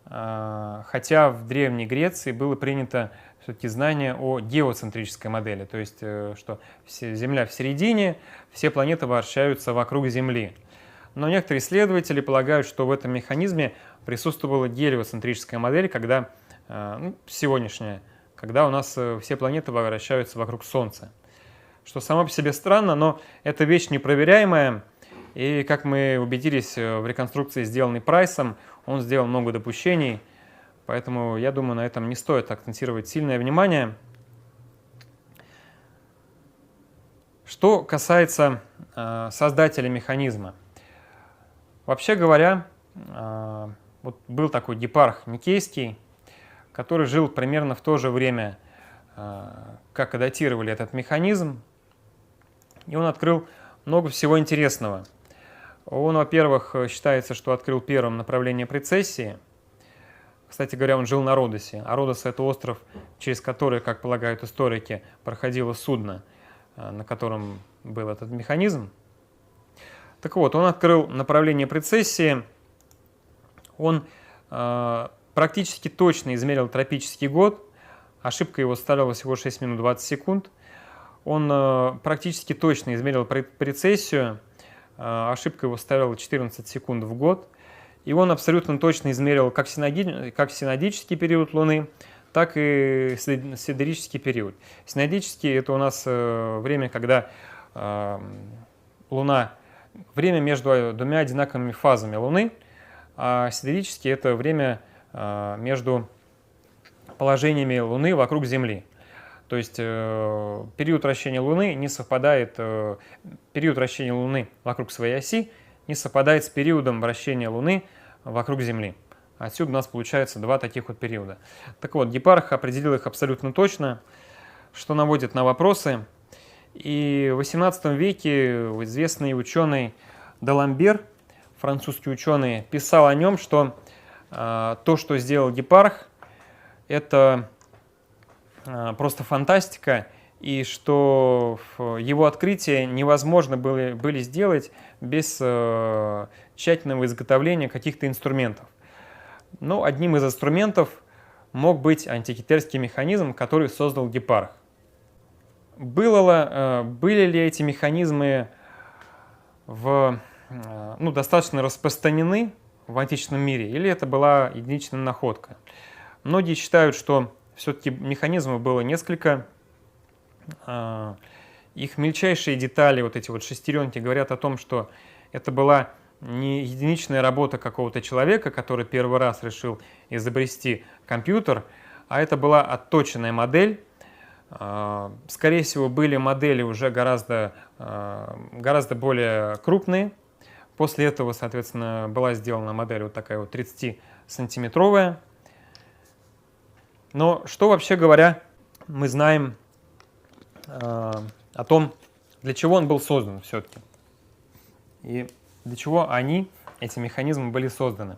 хотя в Древней Греции было принято все-таки знание о геоцентрической модели, то есть что Земля в середине, все планеты вращаются вокруг Земли. Но некоторые исследователи полагают, что в этом механизме присутствовала гелиоцентрическая модель, когда сегодняшняя, когда у нас все планеты вращаются вокруг Солнца. Что само по себе странно, но это вещь непроверяемая. И как мы убедились в реконструкции, сделанной Прайсом, он сделал много допущений. Поэтому, я думаю, на этом не стоит акцентировать сильное внимание. Что касается создателя механизма. Вообще говоря, вот был такой Гипарх Никейский, который жил примерно в то же время, как и датировали этот механизм, и он открыл много всего интересного. Он, во-первых, считается, что открыл первым направление прецессии. Кстати говоря, он жил на Родосе. А Родос — это остров, через который, как полагают историки, проходило судно, на котором был этот механизм. Так вот, он открыл направление прецессии. Он практически точно измерил тропический год. Ошибка его составляла всего 6 минут 20 секунд. Он практически точно измерил прецессию. Ошибка его составляла 14 секунд в год. И он абсолютно точно измерил как синодический период Луны, так и сидерический период. Синодический — это у нас время, когда Луна, время между двумя одинаковыми фазами Луны, а сидерический — это время между положениями Луны вокруг Земли. То есть период вращения Луны не совпадает, период вращения Луны вокруг своей оси не совпадает с периодом вращения Луны вокруг Земли. Отсюда у нас получается два таких вот периода. Так вот, Гепарх определил их абсолютно точно, что наводит на вопросы. И в XVIII веке известный ученый Даламбер, французский ученый, писал о нем, что то, что сделал Гепарх, это просто фантастика, и что его открытия невозможно были сделать без тщательного изготовления каких-то инструментов. Но одним из инструментов мог быть антикитерский механизм, который создал Гепарх. Были ли эти механизмы достаточно распространены в античном мире, или это была единичная находка? Многие считают, что все-таки механизмов было несколько. Их мельчайшие детали, вот эти вот шестеренки, говорят о том, что это была не единичная работа какого-то человека, который первый раз решил изобрести компьютер, а это была отточенная модель. Скорее всего, были модели уже гораздо более крупные. После этого, соответственно, была сделана модель вот такая вот 30-сантиметровая. Но что, вообще говоря, мы знаем о том, для чего он был создан все-таки, и для чего эти механизмы, были созданы.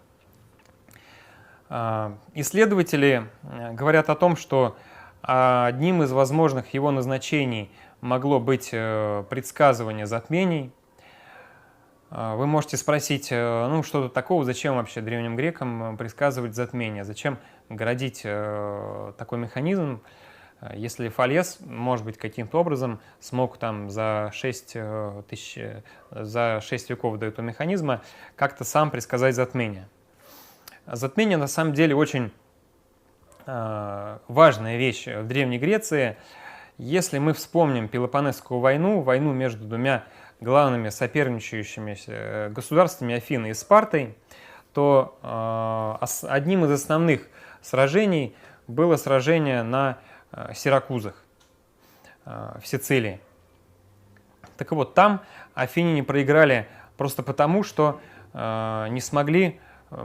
Исследователи говорят о том, что одним из возможных его назначений могло быть предсказывание затмений. Вы можете спросить, что-то такого, зачем вообще древним грекам предсказывать затмение, зачем городить такой механизм, если Фалес, может быть, каким-то образом смог там за 6 веков до этого механизма как-то сам предсказать затмение. Затмение на самом деле очень важная вещь в Древней Греции. Если мы вспомним Пелопоннесскую войну, войну между двумя главными соперничающими государствами Афиной и Спартой, то одним из основных сражений было сражение на Сиракузах в Сицилии. Так вот, там афиняне проиграли просто потому, что не смогли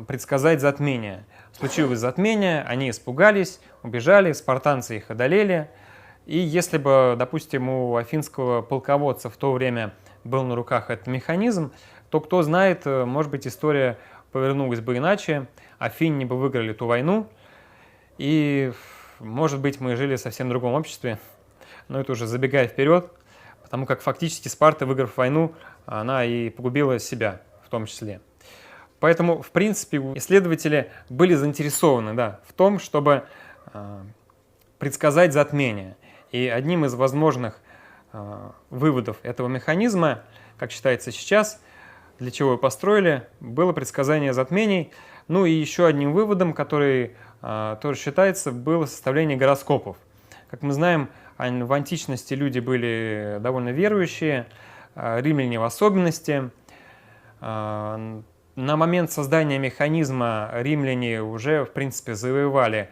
предсказать затмение. Случилось затмение, они испугались, убежали, спартанцы их одолели. И если бы, допустим, у афинского полководца в то время был на руках этот механизм, то, кто знает, может быть, история повернулась бы иначе, афиняне бы выиграли ту войну, и, может быть, мы жили в совсем другом обществе, но это уже забегая вперед, потому как фактически Спарта, выиграв войну, она и погубила себя в том числе. Поэтому, в принципе, исследователи были заинтересованы, в том, чтобы предсказать затмение. И одним из возможных выводов этого механизма, как считается сейчас, для чего его построили, было предсказание затмений. Ну и еще одним выводом, который тоже считается, было составление гороскопов. Как мы знаем, в античности люди были довольно верующие, римляне в особенности. На момент создания механизма римляне уже, в принципе, завоевали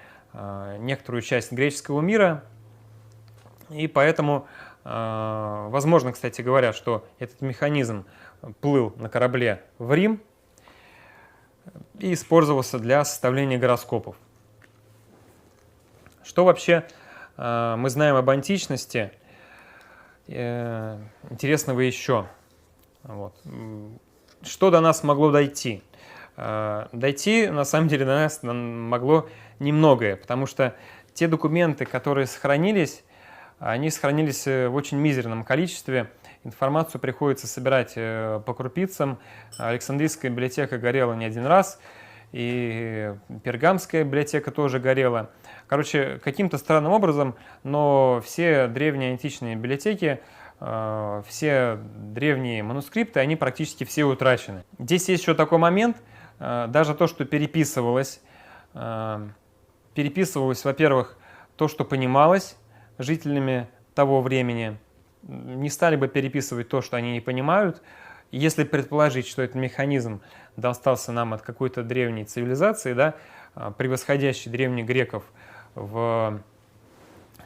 некоторую часть греческого мира. И поэтому, возможно, кстати говоря, что этот механизм плыл на корабле в Рим и использовался для составления гороскопов. Что вообще мы знаем об античности интересного еще? что до нас могло дойти? Дойти, на самом деле, до нас могло немногое, потому что те документы, которые сохранились, они сохранились в очень мизерном количестве. Информацию приходится собирать по крупицам. Александрийская библиотека горела не один раз, и Пергамская библиотека тоже горела. Короче, каким-то странным образом, но все древние античные библиотеки, все древние манускрипты, они практически все утрачены. Здесь есть еще такой момент, даже то, что переписывалось, во-первых, то, что понималось жителями того времени, не стали бы переписывать то, что они не понимают. Если предположить, что этот механизм достался нам от какой-то древней цивилизации, да, превосходящей древних греков в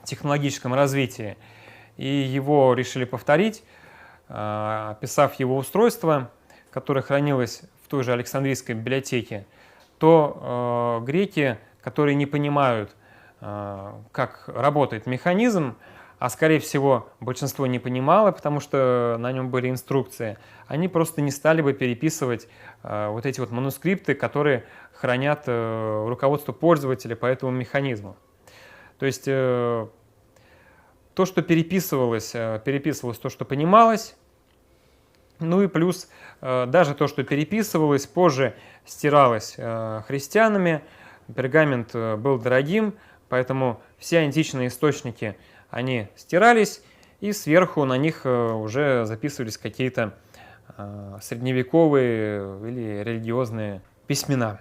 технологическом развитии, и его решили повторить, описав его устройство, которое хранилось в той же Александрийской библиотеке, то греки, которые не понимают, как работает механизм, а скорее всего большинство не понимало, потому что на нем были инструкции, они просто не стали бы переписывать вот эти вот манускрипты, которые хранят руководство пользователя по этому механизму. То есть то, что переписывалось то, что понималось, ну и плюс даже то, что переписывалось, позже стиралось христианами, пергамент был дорогим, поэтому все античные источники, они стирались, и сверху на них уже записывались какие-то средневековые или религиозные письмена.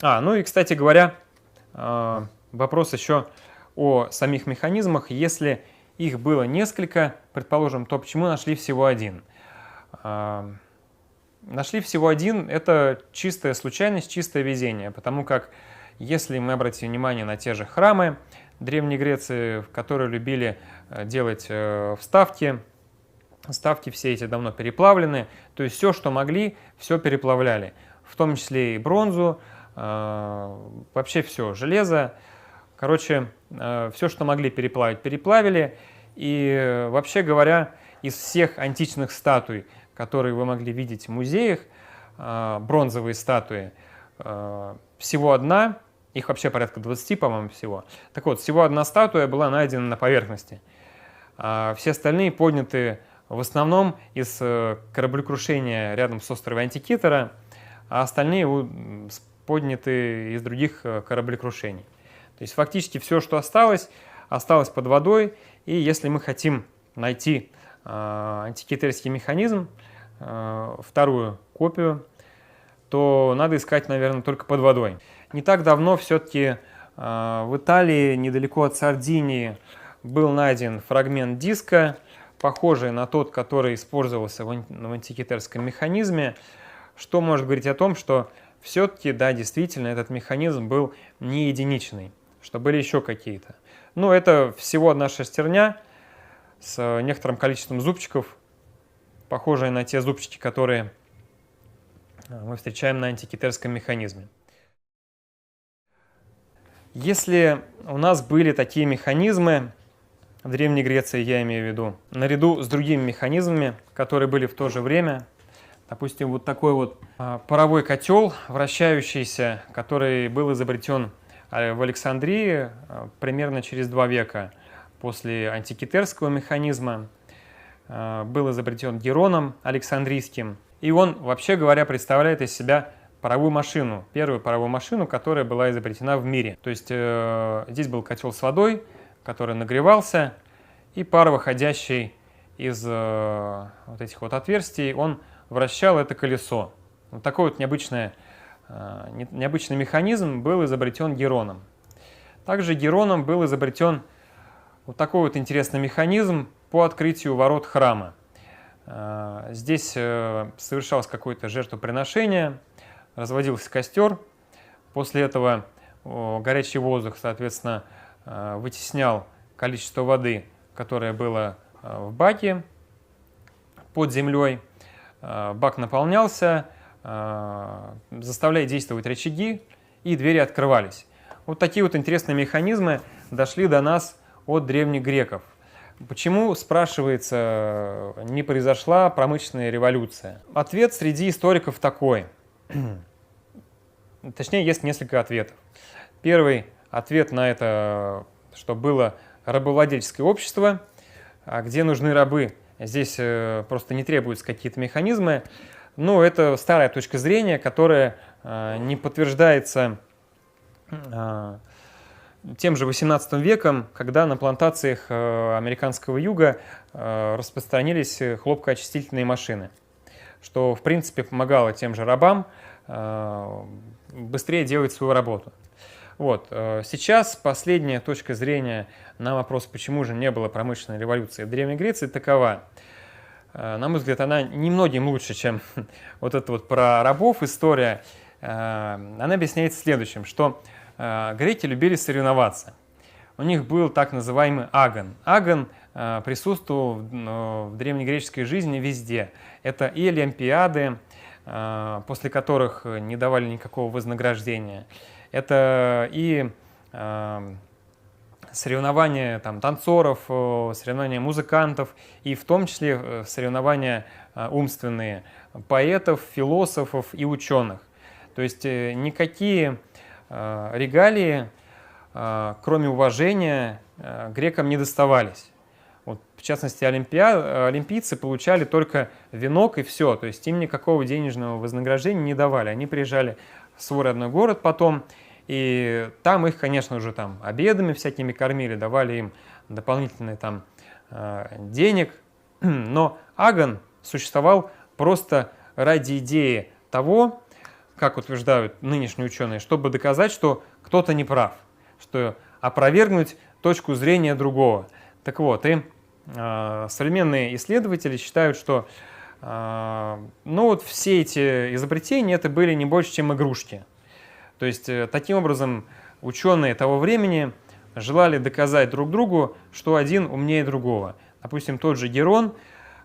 Ну и, кстати говоря, вопрос еще о самих механизмах. Если их было несколько, предположим, то почему нашли всего один? Нашли всего один – это чистая случайность, чистое везение, потому как если мы обратим внимание на те же храмы Древней Греции, в которые любили делать вставки, вставки все эти давно переплавлены, то есть все, что могли, все переплавляли, в том числе и бронзу, вообще все, железо, короче, все, что могли переплавить, переплавили, и вообще говоря, из всех античных статуй, которые вы могли видеть в музеях, бронзовые статуи, всего одна, их вообще порядка 20, по-моему, всего. Так вот, всего одна статуя была найдена на поверхности. Все остальные подняты в основном из кораблекрушения рядом с островом Антикитера, а остальные подняты из других кораблекрушений. То есть фактически все, что осталось, осталось под водой, и если мы хотим найти антикитерский механизм, вторую копию, то надо искать, наверное, только под водой. Не так давно все-таки в Италии, недалеко от Сардинии, был найден фрагмент диска, похожий на тот, который использовался в антикитерском механизме, что может говорить о том, что все-таки, да, действительно, этот механизм был не единичный, что были еще какие-то. Но это всего одна шестерня с некоторым количеством зубчиков, похожие на те зубчики, которые мы встречаем на антикитерском механизме. Если у нас были такие механизмы, в Древней Греции я имею в виду, наряду с другими механизмами, которые были в то же время, допустим, вот такой вот паровой котел, вращающийся, который был изобретен в Александрии примерно через 2 века после антикитерского механизма, был изобретен Героном Александрийским, и он, вообще говоря, представляет из себя паровую машину, первую паровую машину, которая была изобретена в мире. То есть здесь был котел с водой, который нагревался, и пар, выходящий из вот этих вот отверстий, он вращал это колесо. Вот такой вот необычный механизм был изобретен Героном. Также Героном был изобретен вот такой вот интересный механизм по открытию ворот храма. Здесь совершалось какое-то жертвоприношение, разводился костер, после этого горячий воздух, соответственно, вытеснял количество воды, которое было в баке под землей. Бак наполнялся, заставляя действовать рычаги, и двери открывались. Вот такие вот интересные механизмы дошли до нас от древних греков. Почему, спрашивается, не произошла промышленная революция? Ответ среди историков такой. Точнее, есть несколько ответов. Первый ответ на это, что было рабовладельческое общество, где нужны рабы. Здесь просто не требуются какие-то механизмы. Но это старая точка зрения, которая не подтверждается тем же XVIII веком, когда на плантациях американского юга распространились хлопкоочистительные машины, что, в принципе, помогало тем же рабам быстрее делать свою работу. Вот. Сейчас последняя точка зрения на вопрос, почему же не было промышленной революции в Древней Греции, такова. На мой взгляд, она немногим лучше, чем вот эта вот про рабов история. Она объясняется следующим, что греки любили соревноваться. У них был так называемый агон. Агон присутствовал в древнегреческой жизни везде. Это и олимпиады, после которых не давали никакого вознаграждения. Это и соревнования там, танцоров, соревнования музыкантов, и в том числе соревнования умственные поэтов, философов и ученых. То есть никакие регалии, кроме уважения, грекам не доставались. Вот, в частности, олимпийцы получали только венок и все, то есть им никакого денежного вознаграждения не давали. Они приезжали в свой родной город потом, и там их, конечно, уже там обедами всякими кормили, давали им дополнительные там денег. Но агон существовал просто ради идеи того, как утверждают нынешние ученые, чтобы доказать, что кто-то не прав, что опровергнуть точку зрения другого. Так вот, и современные исследователи считают, что ну вот все эти изобретения это были не больше, чем игрушки. То есть таким образом ученые того времени желали доказать друг другу, что один умнее другого. Допустим, тот же Герон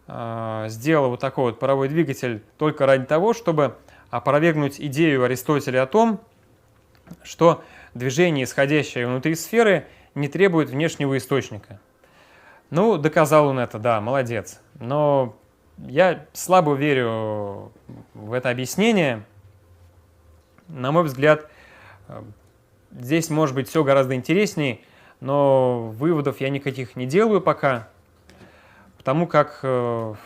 сделал вот такой вот паровой двигатель только ради того, чтобы опровергнуть идею Аристотеля о том, что движение, исходящее внутри сферы, не требует внешнего источника. Ну, доказал он это, да, молодец. Но я слабо верю в это объяснение. На мой взгляд, здесь может быть все гораздо интереснее, но выводов я никаких не делаю пока, потому как, кто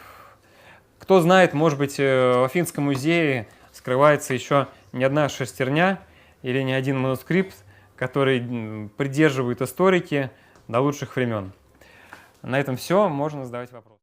знает, может быть, в Афинском музее скрывается еще не одна шестерня или не один манускрипт, который придерживают историки до лучших времен. На этом все, можно задавать вопросы.